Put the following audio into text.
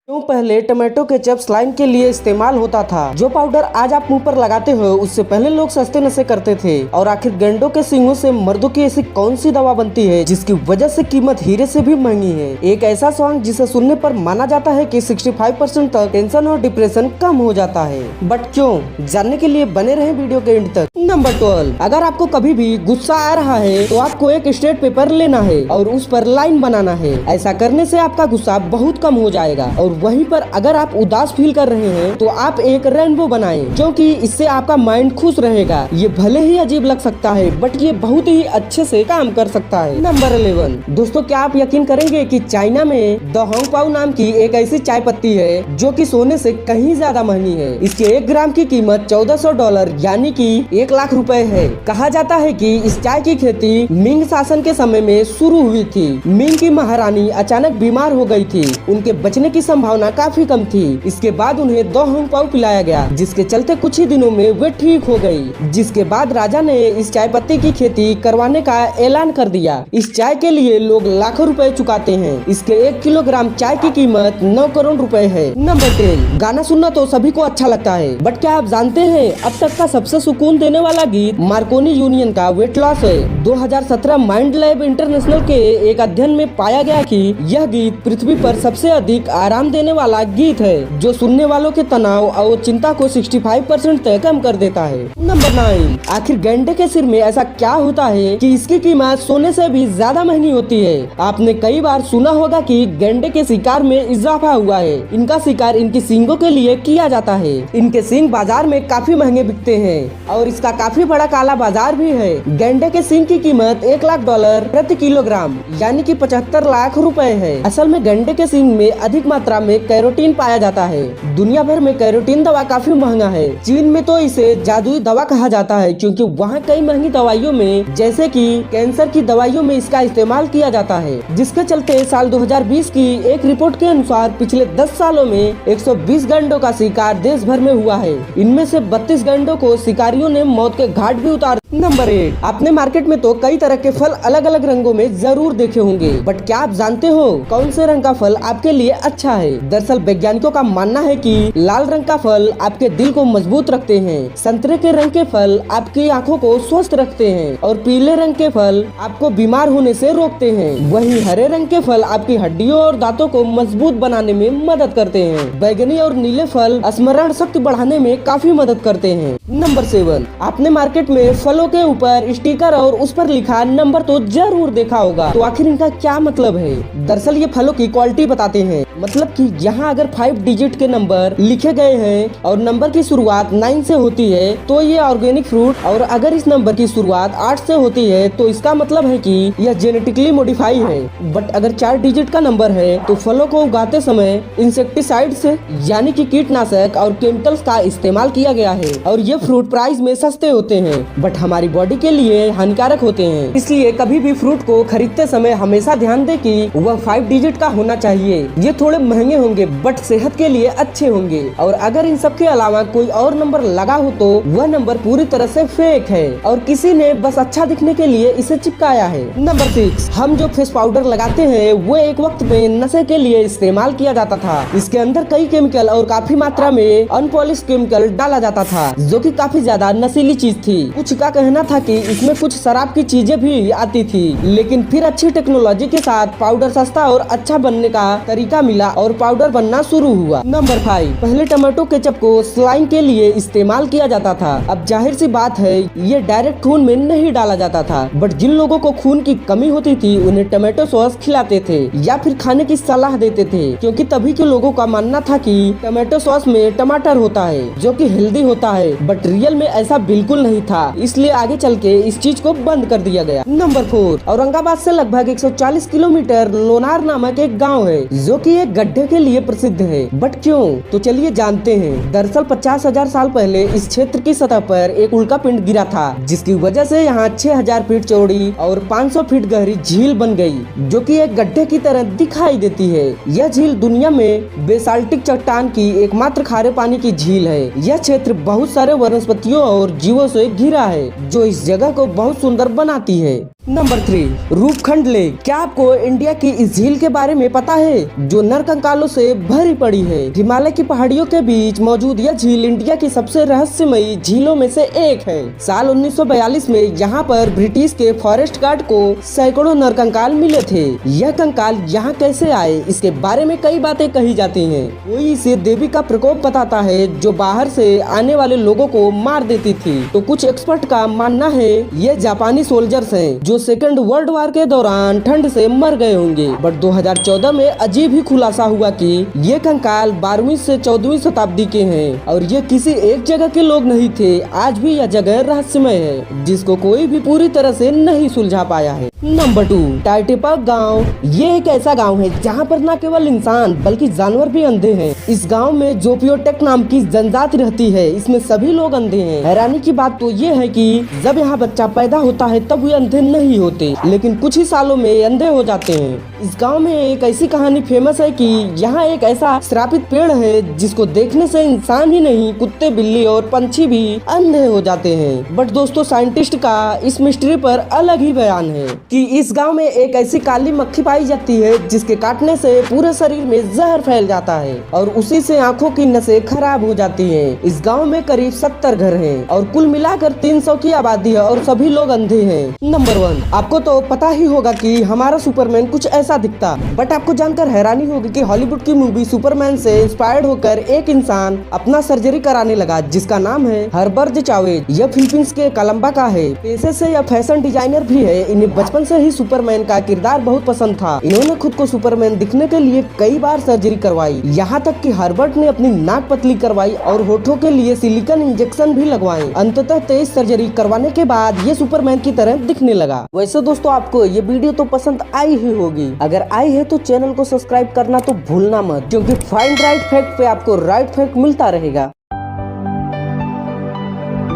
क्यों पहले tomato ketchup saline के लिए इस्तेमाल होता था। जो पाउडर आज आप मुंह पर लगाते हो उससे पहले लोग सस्ते नशे करते थे। और आखिर गैंडों के सींगों से मर्दों की ऐसी कौन सी दवा बनती है जिसकी वजह से कीमत हीरे से भी महंगी है। एक ऐसा सॉन्ग जिसे सुनने पर माना जाता है कि 65% तक टेंशन और डिप्रेशन कम हो जाता है। बट क्यों, जानने के लिए बने रहे वीडियो के एंड तक। नंबर 12, अगर आपको कभी भी गुस्सा आ रहा है तो आपको एक स्ट्रेट पेपर लेना है और उस पर लाइन बनाना है। ऐसा करने से आपका गुस्सा बहुत कम हो जाएगा। और वहीं पर अगर आप उदास फील कर रहे हैं तो आप एक रेनबो बनाएं, क्योंकि इससे आपका माइंड खुश रहेगा। ये भले ही अजीब लग सकता है बट ये बहुत ही अच्छे से काम कर सकता है। नंबर 11, दोस्तों क्या आप यकीन करेंगे कि चाइना में द होंग पाओ नाम की एक ऐसी चाय पत्ती है जो कि सोने से कहीं ज्यादा महंगी है। इसके 1 ग्राम की कीमत $1400 यानी कि 1 लाख रुपए है। कहा जाता है कि इस चाय की खेती मिंग शासन के समय में शुरू हुई थी। मिंग की महारानी अचानक बीमार हो गई थी। उनके बचने की संभावना काफी कम थी। इसके बाद उन्हें द होंग पाओ पिलाया गया, जिसके चलते कुछ ही दिनों में वे ठीक हो गई। जिसके बाद राजा ने इस चाय पत्ती की खेती करवाने का ऐलान कर दिया। इस चाय के लिए लोग लाखों रुपए चुकाते हैं। इसके 1 किलोग्राम चाय की कीमत 9 करोड़ रुपए है। नंबर 10, गाना सुनना तो सभी को अच्छा लगता है बट क्या आप जानते हैं अब तक का सबसे सुकून देने वाला गीत मार्कोनी यूनियन का वेट लॉस है। 2017 माइंड लैब इंटरनेशनल के एक अध्ययन में पाया गया कि यह गीत पृथ्वी पर सबसे अधिक आराम देने वाला गीत है, जो सुनने वालों के तनाव और चिंता को 65% तक कम कर देता है। नंबर 9, आखिर गैंडे के सिर में ऐसा क्या होता है कि इसकी कीमत सोने से भी ज्यादा महंगी होती है। आपने कई बार सुना होगा कि गैंडे के शिकार में इजाफा हुआ है। इनका शिकार इनकी सींगों के लिए किया जाता है। इनके सींग बाजार में काफी महंगे बिकते हैं और इसका काफी बड़ा काला बाजार भी है। गैंडे के सींग की कीमत $1 लाख प्रति किलोग्राम यानी कि 75 लाख रुपए है। असल में गैंडे के सींग में अधिक मात्रा में कैरोटीन पाया जाता है। दुनिया भर में कैरोटीन दवा काफी महंगा है। चीन में तो इसे जादुई दवा कहा जाता है, क्योंकि वहाँ कई महंगी दवाइयों में जैसे कि कैंसर की दवाइयों में इसका इस्तेमाल किया जाता है। जिसके चलते साल 2020 की एक रिपोर्ट के अनुसार पिछले 10 सालों में 120 गैंडों का शिकार देश भर में हुआ है। इनमें से 32 गैंडों को शिकारियों ने मौत के घाट भी उतार। नंबर 8, आपने मार्केट में तो कई तरह के फल अलग अलग रंगों में जरूर देखे होंगे बट क्या आप जानते हो कौन से रंग का फल आपके लिए अच्छा है। दरअसल वैज्ञानिकों का मानना है कि लाल रंग का फल आपके दिल को मजबूत रखते हैं, संतरे के रंग के फल आपकी आंखों को स्वस्थ रखते हैं और पीले रंग के फल आपको बीमार होने से रोकते हैं। वहीं हरे रंग के फल आपकी हड्डियों और दांतों को मजबूत बनाने में मदद करते हैं। बैगनी और नीले फल स्मरण शक्ति बढ़ाने में काफी मदद करते हैं। नंबर 7, आपने मार्केट में फलों के ऊपर स्टिकर और उस पर लिखा नंबर तो जरूर देखा होगा। तो आखिर इनका क्या मतलब है। दरअसल ये फलों की क्वालिटी बताते हैं। मतलब कि यहाँ अगर 5 डिजिट के नंबर लिखे गए हैं और नंबर की शुरुआत 9 से होती है तो ये ऑर्गेनिक फ्रूट, और अगर इस नंबर की शुरुआत 8 से होती है तो इसका मतलब है कि यह जेनेटिकली मॉडिफाई है। बट अगर 4 डिजिट का नंबर है तो फलों को उगाते समय इंसेक्टिसाइड्स यानी कि कीटनाशक और केमिकल्स का इस्तेमाल किया गया है। और ये फ्रूट प्राइस में सस्ते होते हैं बट हमारी बॉडी के लिए हानिकारक होते हैं। इसलिए कभी भी फ्रूट को खरीदते समय हमेशा ध्यान दें कि वह 5 डिजिट का होना चाहिए। ये थोड़े महंगे होंगे बट सेहत के लिए अच्छे होंगे। और अगर इन सब के अलावा कोई और नंबर लगा हो तो वह नंबर पूरी तरह से फेक है और किसी ने बस अच्छा दिखने के लिए इसे चिपकाया है। नंबर 6, हम जो फेस पाउडर लगाते हैं वो एक वक्त में नशे के लिए इस्तेमाल किया जाता था। इसके अंदर कई केमिकल और काफी मात्रा में अनपॉलिश केमिकल डाला जाता था जो कि काफी ज्यादा नशीली चीज थी। कुछ का कहना था कि इसमें कुछ शराब की चीजें भी आती थी, लेकिन फिर अच्छी टेक्नोलॉजी के साथ पाउडर सस्ता और अच्छा बनने का तरीका मिला और पाउडर बनना शुरू हुआ। नंबर 5, पहले टमाटो केचप को स्लाइन के लिए इस्तेमाल किया जाता था। अब जाहिर सी बात है ये डायरेक्ट खून में नहीं डाला जाता था, बट जिन लोगों को खून की कमी होती थी उन्हें टमाटो सॉस खिलाते थे या फिर खाने की सलाह देते थे, क्योंकि तभी के लोगों का मानना था कि टमाटो सॉस में टमाटर होता है जो कि हेल्दी होता है। बट रियल में ऐसा बिल्कुल नहीं था, इसलिए आगे चल के इस चीज को बंद कर दिया गया। नंबर 4, औरंगाबाद से लगभग 140 किलोमीटर लोनार नामक एक गाँव है जो की एक गड्ढे के लिए प्रसिद्ध है। बट क्यों, तो चलिए जानते हैं। दरअसल 50,000 साल पहले इस क्षेत्र की सतह पर एक उल्का पिंड गिरा था, जिसकी वजह से यहाँ 6,000 फीट चौड़ी और 500 फीट गहरी झील बन गई, जो कि एक गड्ढे की तरह दिखाई देती है। यह झील दुनिया में बेसाल्टिक चट्टान की एकमात्र खारे पानी की झील है। यह क्षेत्र बहुत सारे वनस्पतियों और जीवों से घिरा है जो इस जगह को बहुत सुंदर बनाती है। Number 3, Roopkund lake. क्या आपको इंडिया की इस झील के बारे में पता है, जो नरकंकालों से भरी पड़ी है? हिमालय की पहाड़ियों के बीच मौजूद यह झील इंडिया की सबसे रहस्यमयी झीलों में से एक है। साल 1942 में यहाँ पर ब्रिटिश के फॉरेस्ट गार्ड को सैकड़ों नरकंकाल मिले थे। यह कंकाल यहाँ कैसे आए, इसके बारे में कई बातें कही जाती हैं। कोई इसे देवी का प्रकोप बताता है, जो बाहर से आने वाले लोगों को मार देती थी। तो कुछ एक्सपर्ट का मानना है ये जापानी सोल्जर्स हैं, जो सेकेंड वर्ल्ड वार के दौरान ठंड से मर गए होंगे। बट 2014 में अजीब ही खुलासा हुआ कि ये कंकाल 12वीं से 14वीं शताब्दी के हैं और ये किसी एक जगह के लोग नहीं थे। आज भी यह जगह रहस्यमय है, जिसको कोई भी पूरी तरह से नहीं सुलझा पाया है। नंबर 2, टाइटेपक गांव। ये एक ऐसा गांव है जहां पर न केवल इंसान बल्कि जानवर भी अंधे हैं। इस गांव में जोपियोटेक नाम की जनजाति रहती है। इसमें सभी लोग अंधे हैं। हैरानी की बात तो ये है कि जब यहाँ बच्चा पैदा होता है तब वे अंधे नहीं होते, लेकिन कुछ ही सालों में अंधे हो जाते हैं। इस गांव में एक ऐसी कहानी फेमस है कि यहाँ एक ऐसा श्रापित पेड़ है जिसको देखने से इंसान ही नहीं, कुत्ते, बिल्ली और पंछी भी अंधे हो जाते हैं। बट दोस्तों, साइंटिस्ट का इस मिस्ट्री पर अलग ही बयान है कि इस गांव में एक ऐसी काली मक्खी पाई जाती है जिसके काटने से पूरे शरीर में जहर फैल जाता है और उसी से आंखों की नसें खराब हो जाती हैं। इस गांव में करीब 70 घर हैं और कुल मिलाकर 300 की आबादी है और सभी लोग अंधे हैं। नंबर 1, आपको तो पता ही होगा कि हमारा सुपरमैन कुछ ऐसा दिखता, बट आपको जानकर हैरानी होगी कि हॉलीवुड की मूवी सुपरमैन से इंस्पायर्ड होकर एक इंसान अपना सर्जरी कराने लगा, जिसका नाम है हर्बर्ज चावेज। यह फिलीपींस के कोलंबा का है। पेशे से यह फैशन डिजाइनर भी है। इन्हें बचपन से ही सुपरमैन का किरदार बहुत पसंद था। इन्होंने खुद को सुपरमैन दिखने के लिए कई बार सर्जरी करवाई, यहाँ तक कि हर्बर्ट ने अपनी नाक पतली करवाई और होठों के लिए सिलिकॉन इंजेक्शन भी लगवाए। अंततः 23 सर्जरी करवाने के बाद ये सुपरमैन की तरह दिखने लगा। वैसे दोस्तों, आपको ये वीडियो तो पसंद आई ही होगी। अगर आई है तो चैनल को सब्सक्राइब करना तो भूलना मत, क्योंकि फाइंड राइट फैक्ट पे आपको राइट फैक्ट मिलता रहेगा।